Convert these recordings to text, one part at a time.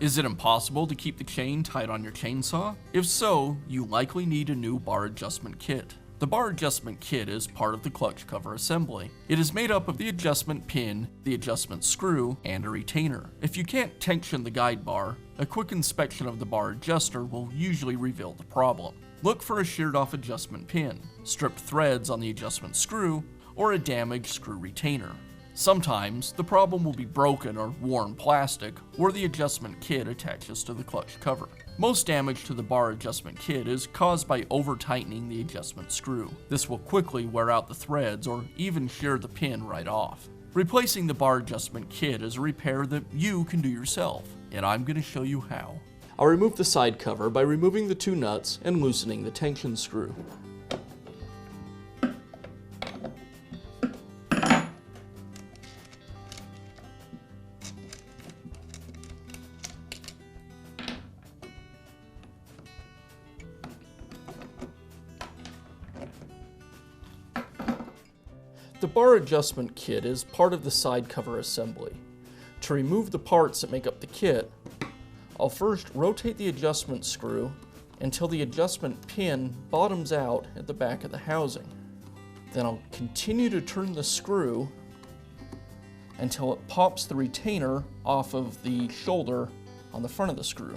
Is it impossible to keep the chain tight on your chainsaw? If so, you likely need a new bar adjustment kit. The bar adjustment kit is part of the clutch cover assembly. It is made up of the adjustment pin, the adjustment screw, and a retainer. If you can't tension the guide bar, a quick inspection of the bar adjuster will usually reveal the problem. Look for a sheared off adjustment pin, stripped threads on the adjustment screw, or a damaged screw retainer. Sometimes, the problem will be broken or worn plastic where the adjustment kit attaches to the clutch cover. Most damage to the bar adjustment kit is caused by over-tightening the adjustment screw. This will quickly wear out the threads or even shear the pin right off. Replacing the bar adjustment kit is a repair that you can do yourself, and I'm going to show you how. I'll remove the side cover by removing the two nuts and loosening the tension screw. The bar adjustment kit is part of the side cover assembly. To remove the parts that make up the kit, I'll first rotate the adjustment screw until the adjustment pin bottoms out at the back of the housing. Then I'll continue to turn the screw until it pops the retainer off of the shoulder on the front of the screw.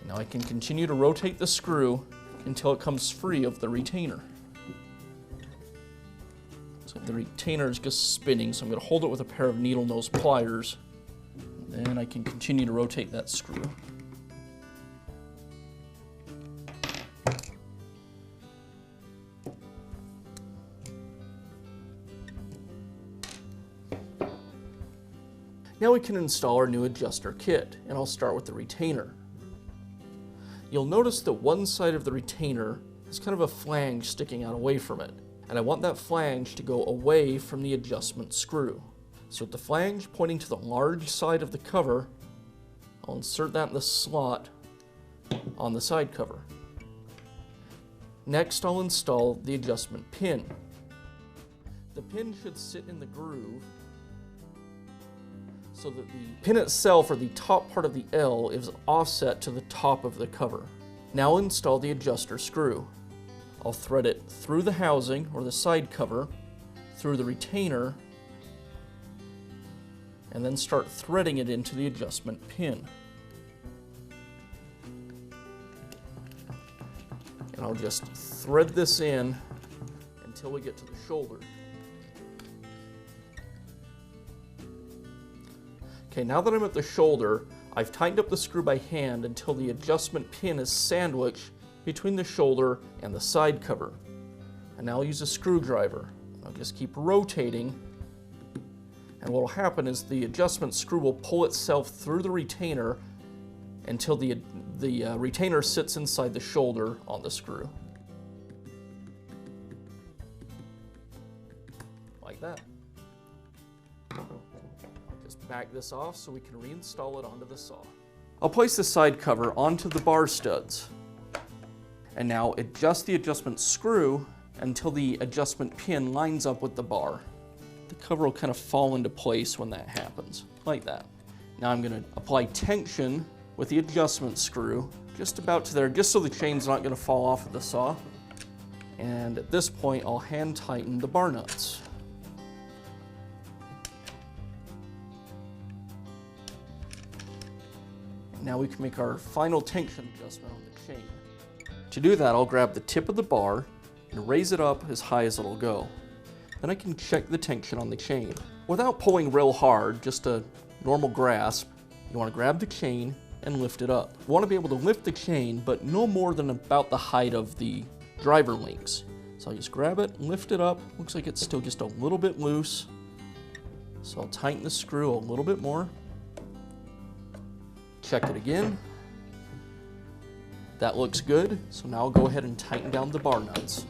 Now I can continue to rotate the screw until it comes free of the retainer. So the retainer is just spinning, so I'm going to hold it with a pair of needle nose pliers. Then I can continue to rotate that screw. Now we can install our new adjuster kit, and I'll start with the retainer. You'll notice that one side of the retainer has kind of a flange sticking out away from it, and I want that flange to go away from the adjustment screw. So with the flange pointing to the large side of the cover, I'll insert that in the slot on the side cover. Next, I'll install the adjustment pin. The pin should sit in the groove so that the pin itself, or the top part of the L, is offset to the top of the cover. Now install the adjuster screw. I'll thread it through the housing, or the side cover, through the retainer, and then start threading it into the adjustment pin. And I'll just thread this in until we get to the shoulder. Okay, now that I'm at the shoulder, I've tightened up the screw by hand until the adjustment pin is sandwiched between the shoulder and the side cover. And now I'll use a screwdriver. I'll just keep rotating, and what will happen is the adjustment screw will pull itself through the retainer until the retainer sits inside the shoulder on the screw. Like that. Back this off so we can reinstall it onto the saw. I'll place the side cover onto the bar studs, and now adjust the adjustment screw until the adjustment pin lines up with the bar. The cover will kind of fall into place when that happens, like that. Now I'm going to apply tension with the adjustment screw just about to there, just so the chain's not going to fall off of the saw. And at this point, I'll hand tighten the bar nuts. Now we can make our final tension adjustment on the chain. To do that, I'll grab the tip of the bar and raise it up as high as it'll go. Then I can check the tension on the chain. Without pulling real hard, just a normal grasp, you want to grab the chain and lift it up. You want to be able to lift the chain, but no more than about the height of the driver links. So I'll just grab it, lift it up. Looks like it's still just a little bit loose. So I'll tighten the screw a little bit more. Check it again. That looks good, so now I'll go ahead and tighten down the bar nuts.